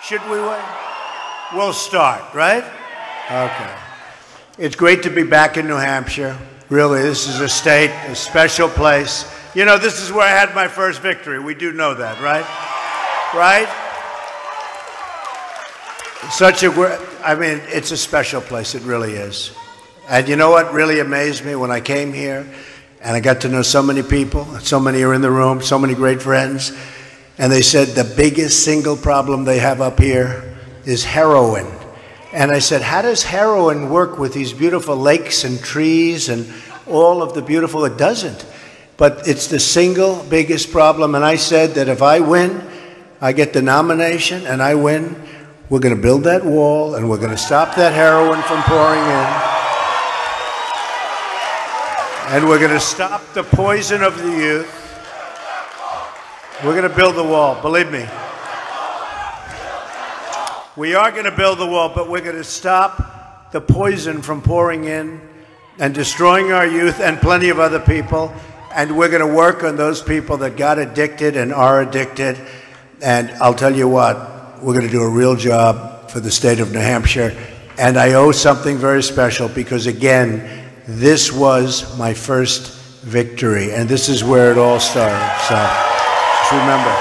Should we wait? We'll start, right? Okay. It's great to be back in New Hampshire. Really, this is a state, a special place. You know, this is where I had my first victory. We do know that, right? Right? It's a special place. It really is. And you know what really amazed me when I came here and I got to know so many people, so many are in the room, so many great friends, and they said the biggest single problem they have up here is heroin. And I said, how does heroin work with these beautiful lakes and trees and all of the beautiful? It doesn't. But it's the single biggest problem. And I said that if I win, I get the nomination and I win, we're going to build that wall and we're going to stop that heroin from pouring in. And we're going to stop the poison of the youth. We're going to build the wall, believe me. We are going to build the wall, but we're going to stop the poison from pouring in and destroying our youth and plenty of other people. And we're going to work on those people that got addicted and are addicted. And I'll tell you what, we're going to do a real job for the state of New Hampshire. And I owe something very special because, again, this was my first victory. And this is where it all started. So just remember.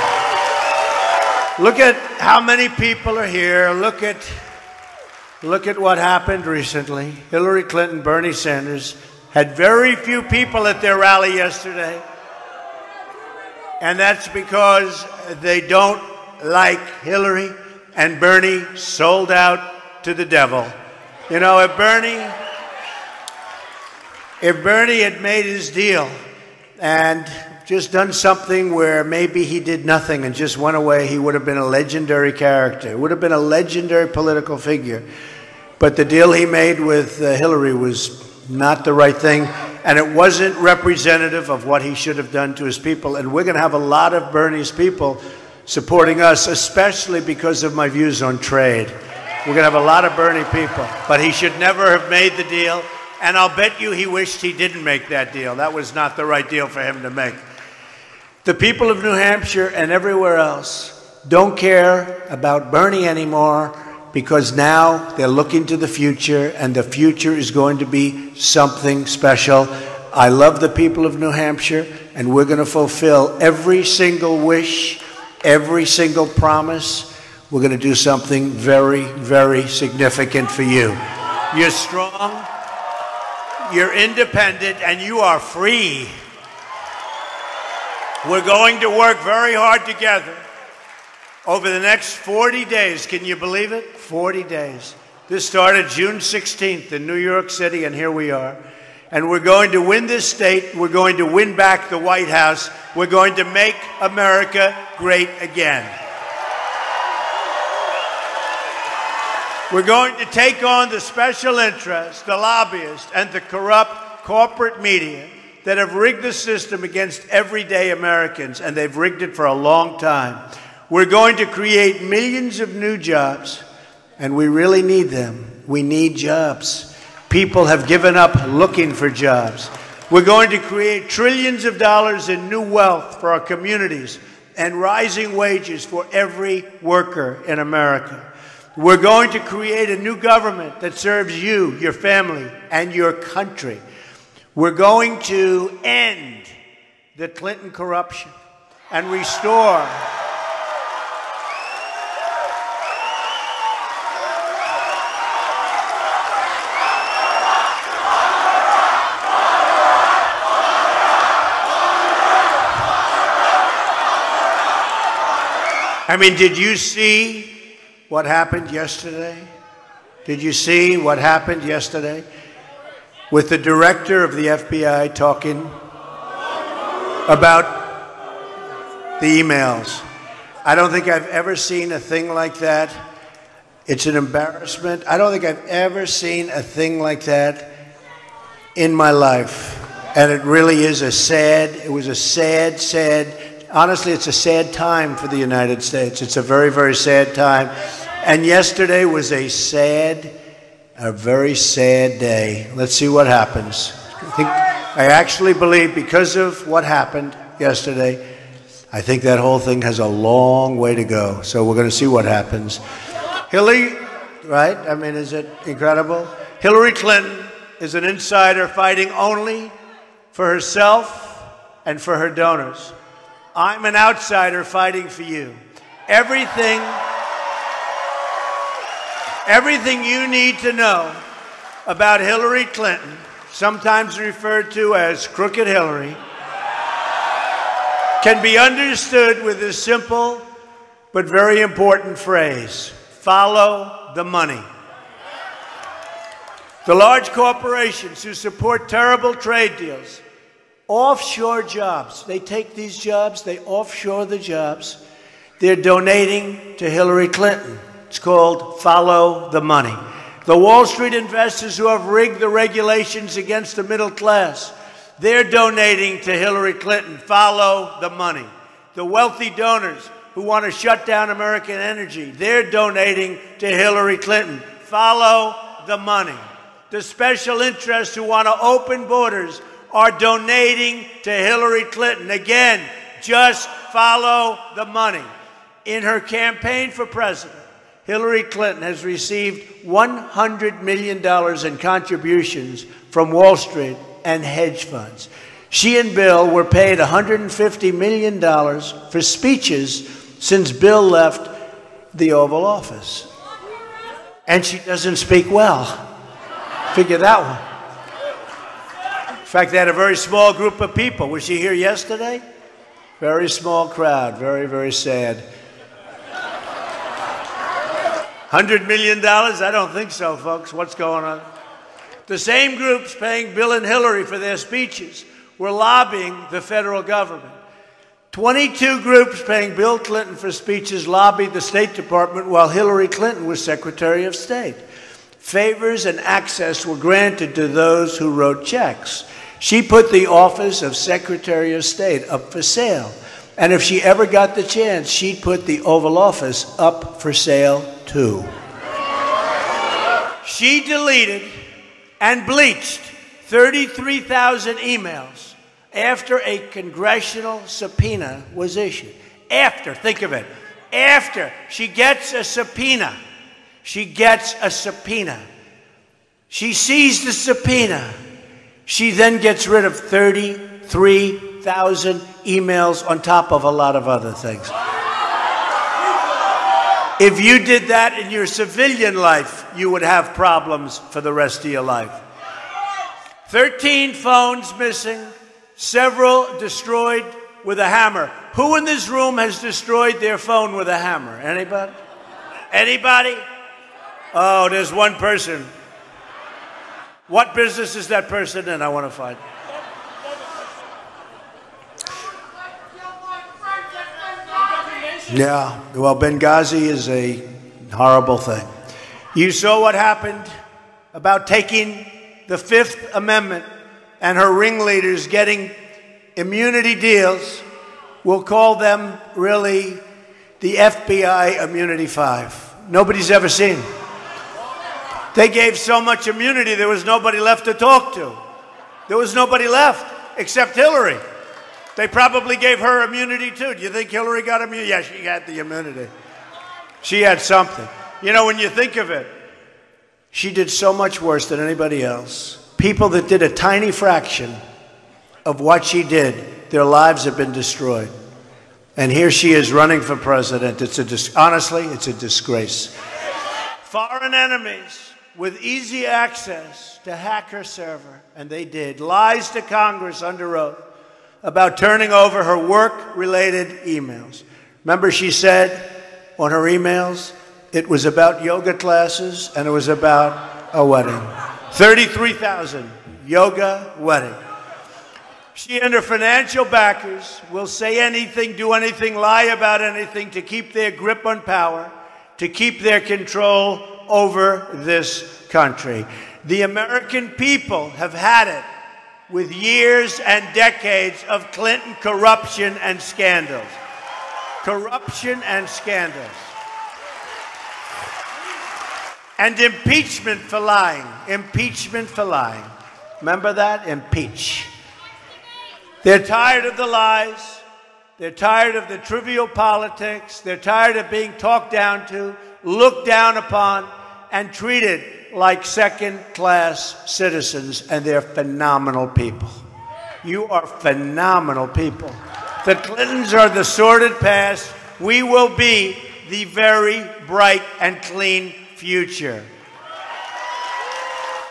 Look at how many people are here. Look at what happened recently. Hillary Clinton, Bernie Sanders had very few people at their rally yesterday. And that's because they don't like Hillary, and Bernie sold out to the devil. You know, if Bernie had made his deal and just done something where maybe he did nothing and just went away, he would have been a legendary character. He would have been a legendary political figure. But the deal he made with Hillary was not the right thing, and it wasn't representative of what he should have done to his people. And we're going to have a lot of Bernie's people supporting us, especially because of my views on trade. We're going to have a lot of Bernie people. But he should never have made the deal, and I'll bet you he wished he didn't make that deal. That was not the right deal for him to make. The people of New Hampshire and everywhere else don't care about Bernie anymore because now they're looking to the future, and the future is going to be something special. I love the people of New Hampshire, and we're going to fulfill every single wish, every single promise. We're going to do something very, very significant for you. You're strong, you're independent, and you are free. We're going to work very hard together over the next 40 days. Can you believe it? 40 days. This started June 16th in New York City, and here we are. And we're going to win this state. We're going to win back the White House. We're going to make America great again. We're going to take on the special interests, the lobbyists, and the corrupt corporate media that have rigged the system against everyday Americans, and they've rigged it for a long time. We're going to create millions of new jobs, and we really need them. We need jobs. People have given up looking for jobs. We're going to create trillions of dollars in new wealth for our communities and rising wages for every worker in America. We're going to create a new government that serves you, your family, and your country. We're going to end the Clinton corruption and restore did you see what happened yesterday? Did you see what happened yesterday? With the director of the FBI talking about the emails. I don't think I've ever seen a thing like that. It's an embarrassment. I don't think I've ever seen a thing like that in my life. And it really is it was a sad, honestly, it's a sad time for the United States. It's a very, very sad time. And yesterday was a very sad day. Let's see what happens. I actually believe because of what happened yesterday, I think that whole thing has a long way to go. So we're going to see what happens. Hillary, right? I mean, is it incredible? Hillary Clinton is an insider fighting only for herself and for her donors. I'm an outsider fighting for you. Everything you need to know about Hillary Clinton, sometimes referred to as Crooked Hillary, can be understood with this simple but very important phrase: follow the money. The large corporations who support terrible trade deals, offshore jobs, they take these jobs, they offshore the jobs, they're donating to Hillary Clinton. It's called follow the money. The Wall Street investors who have rigged the regulations against the middle class, they're donating to Hillary Clinton. Follow the money. The wealthy donors who want to shut down American energy, they're donating to Hillary Clinton. Follow the money. The special interests who want to open borders are donating to Hillary Clinton. Again, just follow the money. In her campaign for president, Hillary Clinton has received $100 million in contributions from Wall Street and hedge funds. She and Bill were paid $150 million for speeches since Bill left the Oval Office. And she doesn't speak well. Figure that one. In fact, they had a very small group of people. Was she here yesterday? Very small crowd. Very, very sad. $100 million? I don't think so, folks. What's going on? The same groups paying Bill and Hillary for their speeches were lobbying the federal government. 22 groups paying Bill Clinton for speeches lobbied the State Department while Hillary Clinton was Secretary of State. Favors and access were granted to those who wrote checks. She put the office of Secretary of State up for sale. And if she ever got the chance, she'd put the Oval Office up for sale too. She deleted and bleached 33,000 emails after a congressional subpoena was issued. After, think of it, after she gets a subpoena. She gets a subpoena. She sees the subpoena. She then gets rid of 33,000 emails on top of a lot of other things. If you did that in your civilian life, you would have problems for the rest of your life. 13 phones missing, several destroyed with a hammer. Who in this room has destroyed their phone with a hammer? Anybody? Anybody? Oh, there's one person. What business is that person in? I want to find. Yeah, well, Benghazi is a horrible thing. You saw what happened about taking the Fifth Amendment and her ringleaders getting immunity deals. We'll call them really the FBI Immunity 5. Nobody's ever seen. They gave so much immunity, there was nobody left to talk to. There was nobody left except Hillary. They probably gave her immunity too. Do you think Hillary got immunity? Yeah, she got the immunity. She had something. You know, when you think of it, she did so much worse than anybody else. People that did a tiny fraction of what she did, their lives have been destroyed. And here she is running for president. Honestly, it's a disgrace. Foreign enemies with easy access to hack her server, and they did, lies to Congress under oath about turning over her work-related emails. Remember, she said on her emails, it was about yoga classes and it was about a wedding. 33,000 yoga wedding. She and her financial backers will say anything, do anything, lie about anything to keep their grip on power, to keep their control over this country. The American people have had it with years and decades of Clinton corruption and scandals. Corruption and scandals. And impeachment for lying. Impeachment for lying. Remember that? Impeach. They're tired of the lies. They're tired of the trivial politics. They're tired of being talked down to, looked down upon, and treated like second-class citizens. And they're phenomenal people. You are phenomenal people. The Clintons are the sordid past. We will be the very bright and clean future.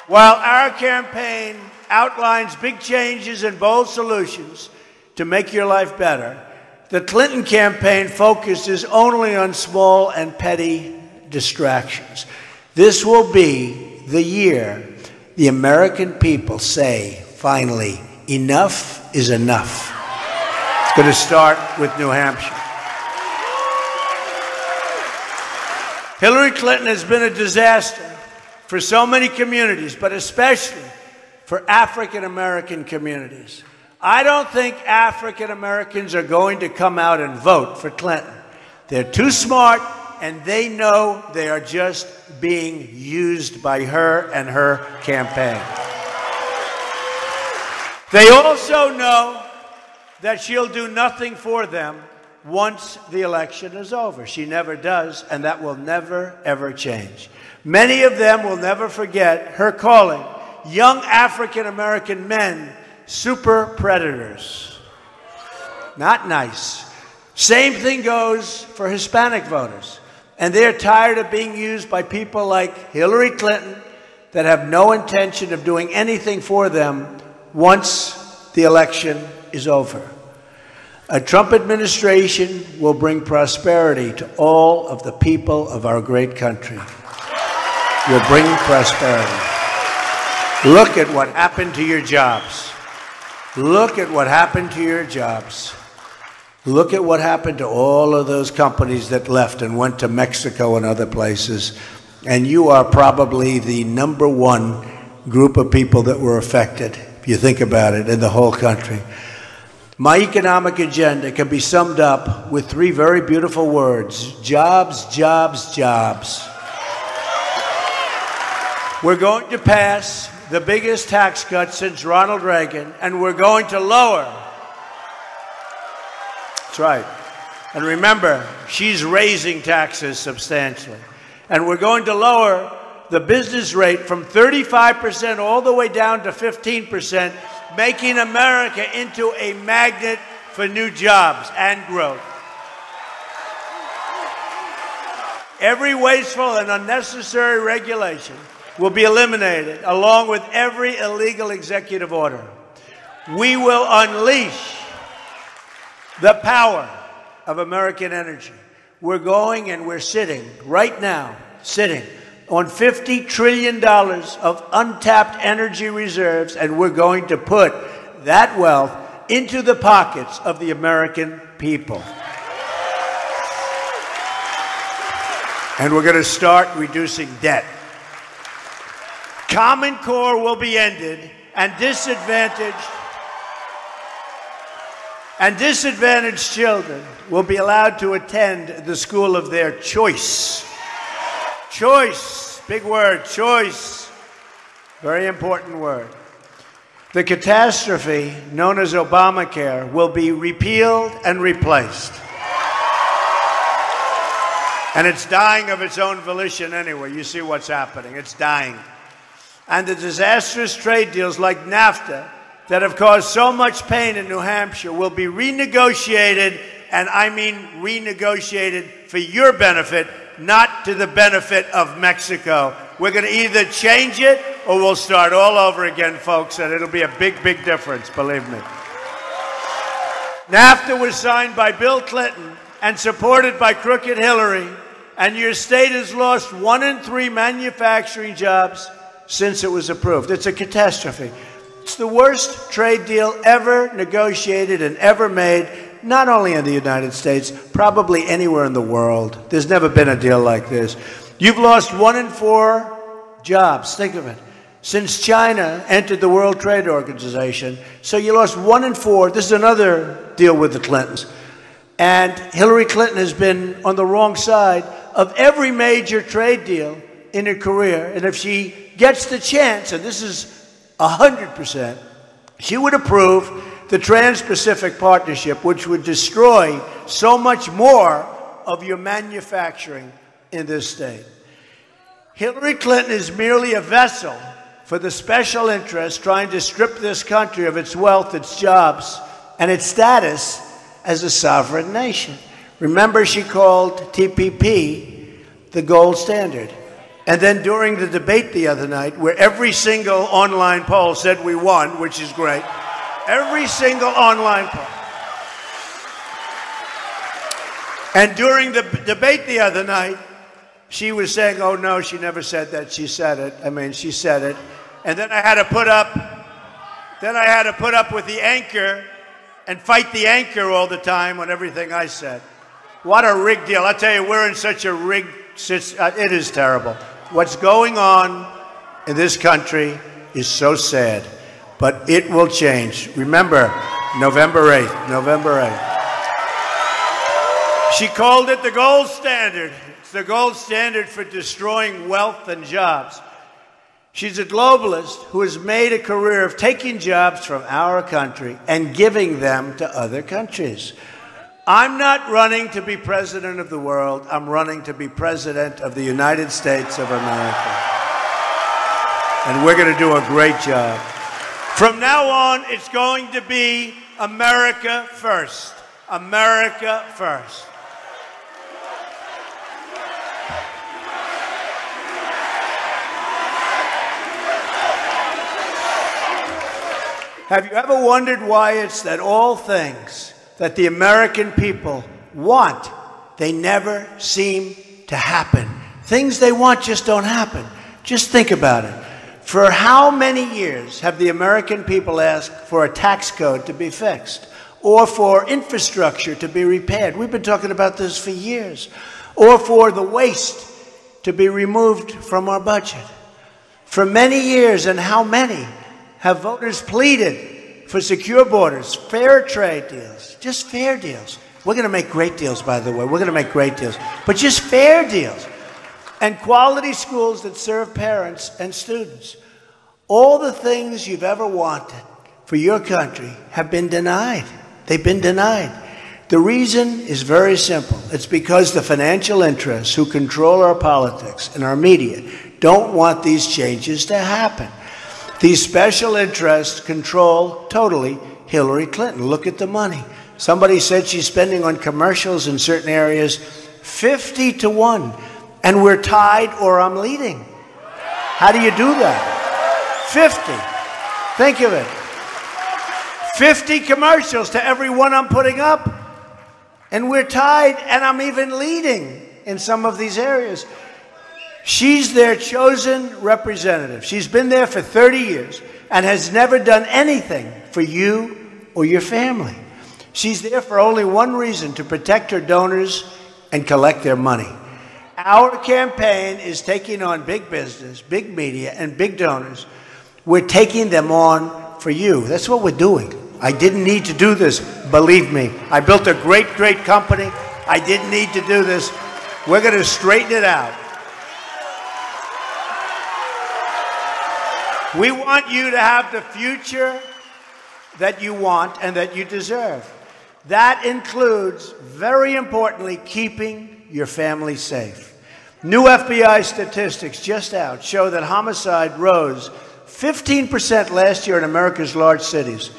While our campaign outlines big changes and bold solutions to make your life better, the Clinton campaign focuses only on small and petty distractions. This will be the year the American people say, finally, enough is enough. It's going to start with New Hampshire. Hillary Clinton has been a disaster for so many communities, but especially for African American communities. I don't think African Americans are going to come out and vote for Clinton. They're too smart, and they know they are just being used by her and her campaign. They also know that she'll do nothing for them once the election is over. She never does, and that will never, ever change. Many of them will never forget her calling young African-American men super predators. Not nice. Same thing goes for Hispanic voters. And they're tired of being used by people like Hillary Clinton that have no intention of doing anything for them once the election is over. A Trump administration will bring prosperity to all of the people of our great country. Will bring prosperity. Look at what happened to your jobs. Look at what happened to your jobs. Look at what happened to all of those companies that left and went to Mexico and other places. And you are probably the #1 group of people that were affected, if you think about it, in the whole country. My economic agenda can be summed up with 3 very beautiful words: jobs, jobs, jobs. We're going to pass the biggest tax cut since Ronald Reagan, and we're going to lower. That's right. And remember, she's raising taxes substantially. And we're going to lower the business rate from 35% all the way down to 15%, making America into a magnet for new jobs and growth. Every wasteful and unnecessary regulation will be eliminated, along with every illegal executive order. We will unleash the power of American energy. We're going and we're sitting right now, on $50 trillion of untapped energy reserves, and we're going to put that wealth into the pockets of the American people. And we're going to start reducing debt. Common Core will be ended, and disadvantaged children will be allowed to attend the school of their choice. Choice, big word, choice. Very important word. The catastrophe known as Obamacare will be repealed and replaced. And it's dying of its own volition anyway. You see what's happening. It's dying. And the disastrous trade deals like NAFTA that have caused so much pain in New Hampshire will be renegotiated, and I mean renegotiated for your benefit, not to the benefit of Mexico. We're going to either change it or we'll start all over again, folks, and it'll be a big, big difference, believe me. NAFTA was signed by Bill Clinton and supported by crooked Hillary, and your state has lost 1 in 3 manufacturing jobs since it was approved. It's a catastrophe. It's the worst trade deal ever negotiated and ever made, not only in the United States, probably anywhere in the world. There's never been a deal like this. You've lost 1 in 4 jobs, think of it, since China entered the World Trade Organization. So you lost 1 in 4. This is another deal with the Clintons. And Hillary Clinton has been on the wrong side of every major trade deal in her career. And if she gets the chance, and this is 100%, she would approve the Trans-Pacific Partnership, which would destroy so much more of your manufacturing in this state. Hillary Clinton is merely a vessel for the special interests trying to strip this country of its wealth, its jobs, and its status as a sovereign nation. Remember, she called TPP the gold standard. And then during the debate the other night, where every single online poll said we won, which is great, every single online poll. And during the debate the other night, she was saying, oh, no, she never said that. She said it. I mean, she said it. And then I had to put up with the anchor and fight the anchor all the time on everything I said. What a rigged deal. I tell you, we're in such a rigged situation. It is terrible. What's going on in this country is so sad, but it will change. Remember, November 8th, November 8th. She called it the gold standard. It's the gold standard for destroying wealth and jobs. She's a globalist who has made a career of taking jobs from our country and giving them to other countries. I'm not running to be president of the world. I'm running to be president of the United States of America. And we're going to do a great job. From now on, it's going to be America first. America first. Have you ever wondered why it's that all things that the American people want, they never seem to happen? Things they want just don't happen. Just think about it. For how many years have the American people asked for a tax code to be fixed, or for infrastructure to be repaired? We've been talking about this for years. Or for the waste to be removed from our budget. For many years, and how many have voters pleaded for secure borders, fair trade deals, just fair deals. We're going to make great deals, by the way. We're going to make great deals. But just fair deals. And quality schools that serve parents and students. All the things you've ever wanted for your country have been denied. They've been denied. The reason is very simple. It's because the financial interests who control our politics and our media don't want these changes to happen. These special interests control totally Hillary Clinton. Look at the money. Somebody said she's spending on commercials in certain areas 50 to 1. And we're tied or I'm leading. How do you do that? 50. Think of it. 50 commercials to every one I'm putting up. And we're tied and I'm even leading in some of these areas. She's their chosen representative. She's been there for 30 years and has never done anything for you or your family. She's there for only one reason, to protect her donors and collect their money. Our campaign is taking on big business, big media, and big donors. We're taking them on for you. That's what we're doing. I didn't need to do this, believe me. I built a great, great company. I didn't need to do this. We're going to straighten it out. We want you to have the future that you want and that you deserve. That includes, very importantly, keeping your family safe. New FBI statistics just out show that homicide rose 15% last year in America's large cities,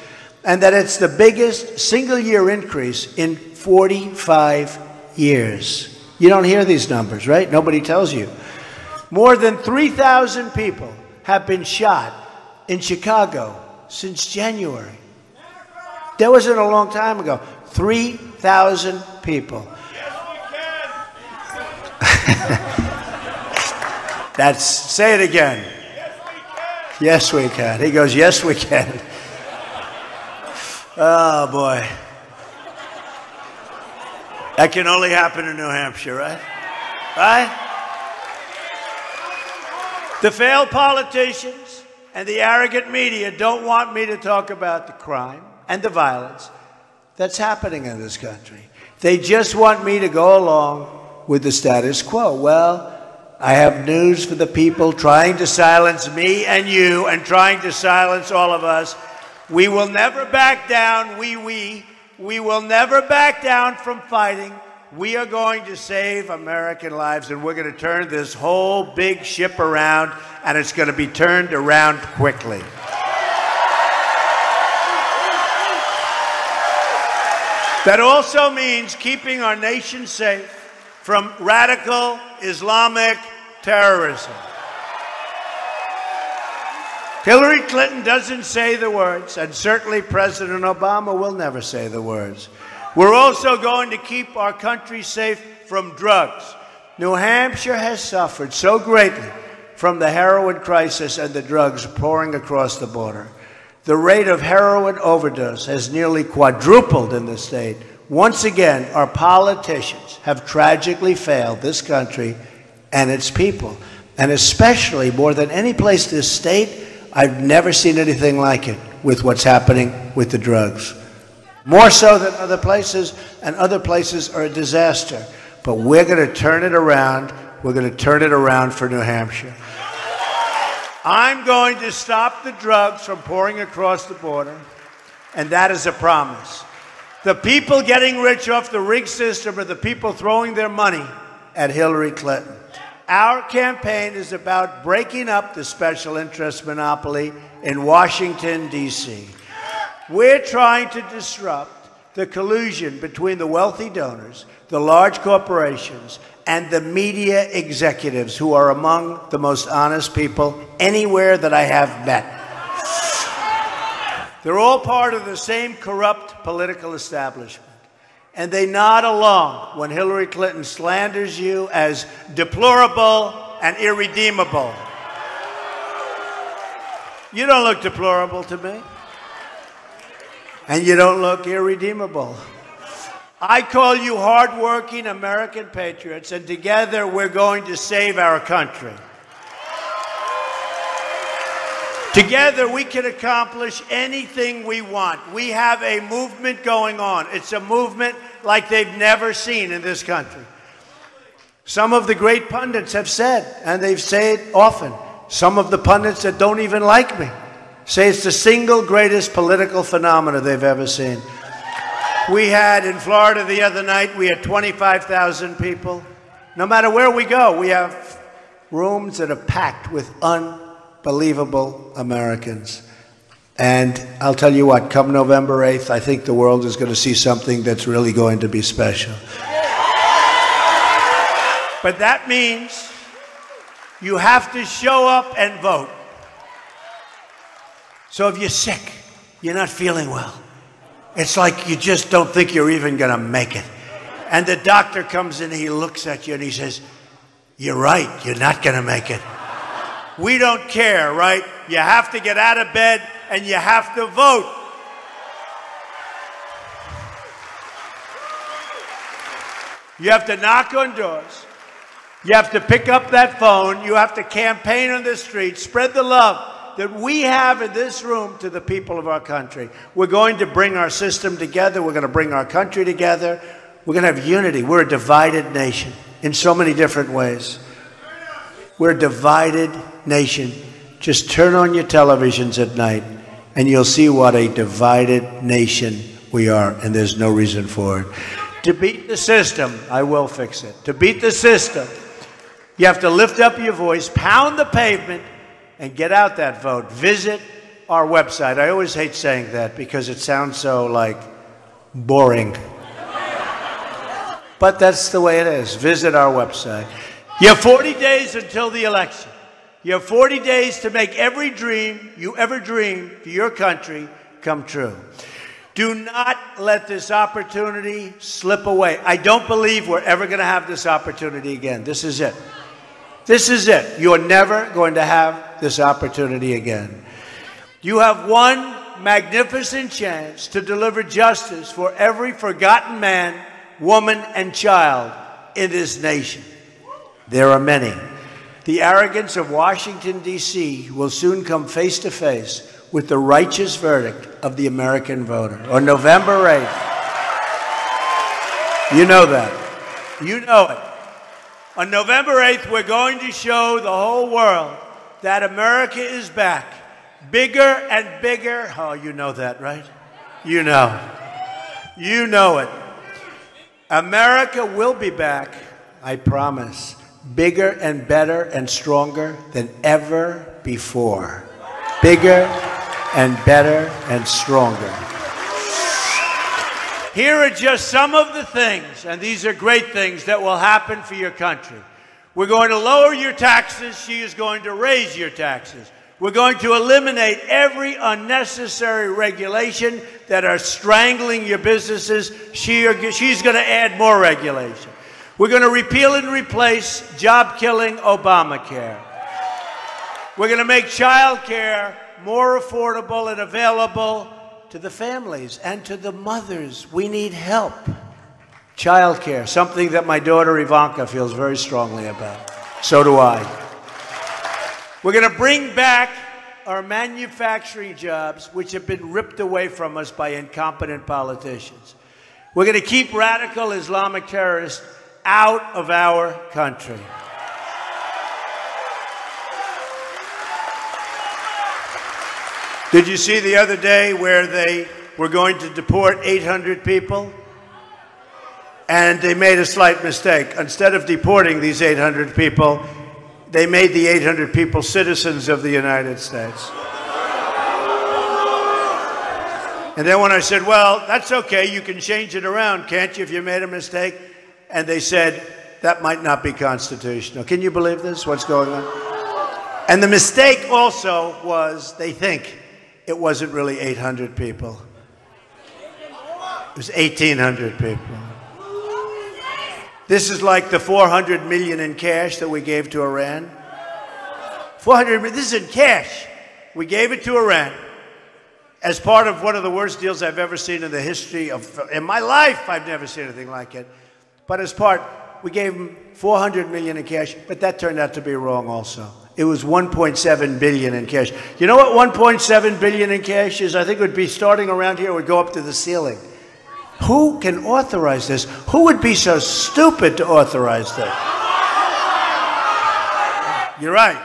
and that it's the biggest single-year increase in 45 years. You don't hear these numbers, right? Nobody tells you. More than 3,000 people have been shot in Chicago since January. That wasn't a long time ago. 3,000 people. That's, say it again. Yes, we can. He goes, yes, we can. Oh, boy. That can only happen in New Hampshire, right? Right? The failed politicians and the arrogant media don't want me to talk about the crime and the violence that's happening in this country. They just want me to go along with the status quo. Well, I have news for the people trying to silence me and you and trying to silence all of us. We will never back down. We will never back down from fighting. We are going to save American lives, and we're going to turn this whole big ship around, and it's going to be turned around quickly. That also means keeping our nation safe from radical Islamic terrorism. Hillary Clinton doesn't say the words, and certainly President Obama will never say the words. We're also going to keep our country safe from drugs. New Hampshire has suffered so greatly from the heroin crisis and the drugs pouring across the border. The rate of heroin overdose has nearly quadrupled in the state. Once again, our politicians have tragically failed this country and its people. And especially, more than any place in this state, I've never seen anything like it with what's happening with the drugs. More so than other places, and other places are a disaster. But we're going to turn it around. We're going to turn it around for New Hampshire. I'm going to stop the drugs from pouring across the border, and that is a promise. The people getting rich off the rig system are the people throwing their money at Hillary Clinton. Our campaign is about breaking up the special interest monopoly in Washington, D.C. We're trying to disrupt the collusion between the wealthy donors, the large corporations, and the media executives, who are among the most honest people anywhere that I have met. They're all part of the same corrupt political establishment. And they nod along when Hillary Clinton slanders you as deplorable and irredeemable. You don't look deplorable to me. And you don't look irredeemable. I call you hardworking American patriots, and together we're going to save our country. Together, we can accomplish anything we want. We have a movement going on. It's a movement like they've never seen in this country. Some of the great pundits have said, and they've said it often, some of the pundits that don't even like me say it's the single greatest political phenomena they've ever seen. We had in Florida the other night, we had 25,000 people. No matter where we go, we have rooms that are packed with unbelievable Americans. And I'll tell you what, come November 8th, I think the world is going to see something that's really going to be special. But that means you have to show up and vote. So if you're sick, you're not feeling well, it's like you just don't think you're even going to make it. And the doctor comes in, he looks at you and he says, "You're right, you're not going to make it." We don't care, right? You have to get out of bed and you have to vote. You have to knock on doors. You have to pick up that phone. You have to campaign on the streets. Spread the love that we have in this room to the people of our country. We're going to bring our system together. We're going to bring our country together. We're going to have unity. We're a divided nation in so many different ways. We're a divided nation. Just turn on your televisions at night and you'll see what a divided nation we are, and there's no reason for it. To beat the system, I will fix it. To beat the system, you have to lift up your voice, pound the pavement, and get out that vote. Visit our website. I always hate saying that because it sounds so, like, boring. But that's the way it is. Visit our website. You have 40 days until the election. You have 40 days to make every dream you ever dreamed for your country come true. Do not let this opportunity slip away. I don't believe we're ever going to have this opportunity again. This is it. This is it. You're never going to have this opportunity again. You have one magnificent chance to deliver justice for every forgotten man, woman, and child in this nation. There are many. The arrogance of Washington, D.C. will soon come face to face with the righteous verdict of the American voter on November 8th. You know that. You know it. On November 8th, we're going to show the whole world that America is back. Bigger and bigger. Oh, you know that, right? You know. You know it. America will be back, I promise, bigger and better and stronger than ever before. Bigger and better and stronger. Here are just some of the things, and these are great things, that will happen for your country. We're going to lower your taxes. She is going to raise your taxes. We're going to eliminate every unnecessary regulation that are strangling your businesses. She's going to add more regulation. We're going to repeal and replace job-killing Obamacare. We're going to make child care more affordable and available to the families and to the mothers. We need help. Child care, something that my daughter Ivanka feels very strongly about. So do I. We're going to bring back our manufacturing jobs, which have been ripped away from us by incompetent politicians. We're going to keep radical Islamic terrorists out of our country. Did you see the other day where they were going to deport 800 people? And they made a slight mistake. Instead of deporting these 800 people, they made the 800 people citizens of the United States. And then when I said, well, that's okay, you can change it around, can't you, if you made a mistake? And they said, that might not be constitutional. Can you believe this, what's going on? And the mistake also was, they think it wasn't really 800 people. It was 1,800 people. This is like the $400 million in cash that we gave to Iran. 400 million, this is in cash. We gave it to Iran as part of one of the worst deals I've ever seen in the history of, in my life, I've never seen anything like it. But as part, we gave them 400 million in cash, but that turned out to be wrong also. It was 1.7 billion in cash. You know what 1.7 billion in cash is? I think it would be starting around here, it would go up to the ceiling. Who can authorize this? Who would be so stupid to authorize this? You're right.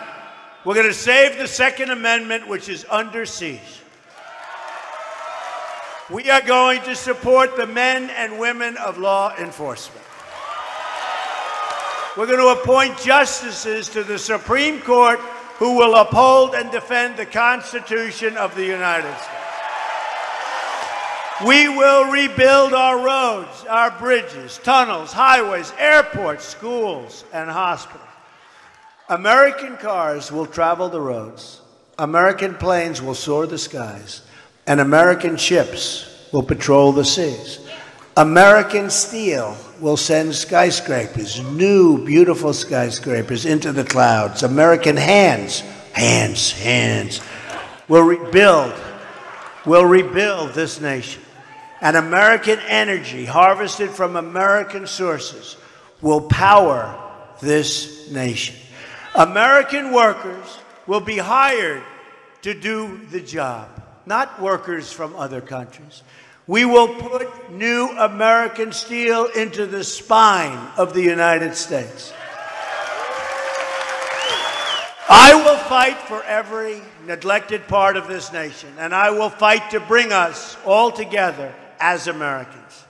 We're going to save the Second Amendment, which is under siege. We are going to support the men and women of law enforcement. We're going to appoint justices to the Supreme Court who will uphold and defend the Constitution of the United States. We will rebuild our roads, our bridges, tunnels, highways, airports, schools, and hospitals. American cars will travel the roads. American planes will soar the skies. And American ships will patrol the seas. American steel will send skyscrapers, new, beautiful skyscrapers, into the clouds. American hands will rebuild this nation. And American energy, harvested from American sources, will power this nation. American workers will be hired to do the job, not workers from other countries. We will put new American steel into the spine of the United States. I will fight for every neglected part of this nation, and I will fight to bring us all together as Americans.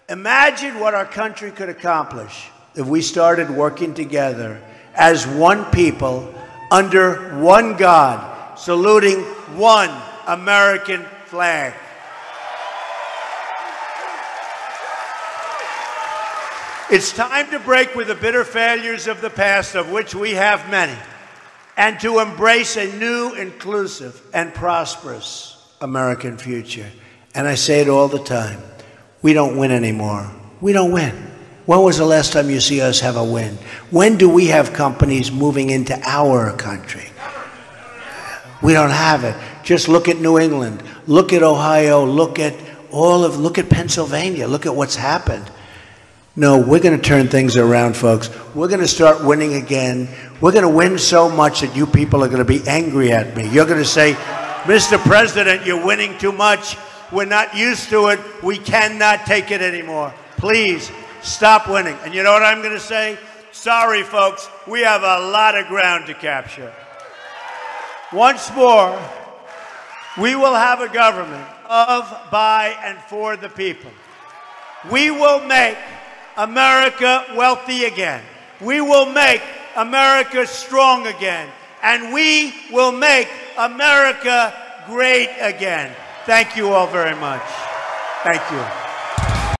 Imagine what our country could accomplish if we started working together as one people, under one God, saluting one American flag. It's time to break with the bitter failures of the past, of which we have many, and to embrace a new, inclusive, and prosperous American future. And I say it all the time, we don't win anymore. We don't win. When was the last time you see us have a win? When do we have companies moving into our country? We don't have it. Just look at New England, look at Ohio, look at Pennsylvania, look at what's happened. No, we're going to turn things around, folks. We're going to start winning again. We're going to win so much that you people are going to be angry at me. You're going to say, Mr. President, you're winning too much. We're not used to it. We cannot take it anymore. Please, stop winning. And you know what I'm going to say? Sorry, folks. We have a lot of ground to capture. Once more, We will have a government of, by, and for the people. We will make America wealthy again. We will make America strong again. And we will make America great again. Thank you all very much. Thank you.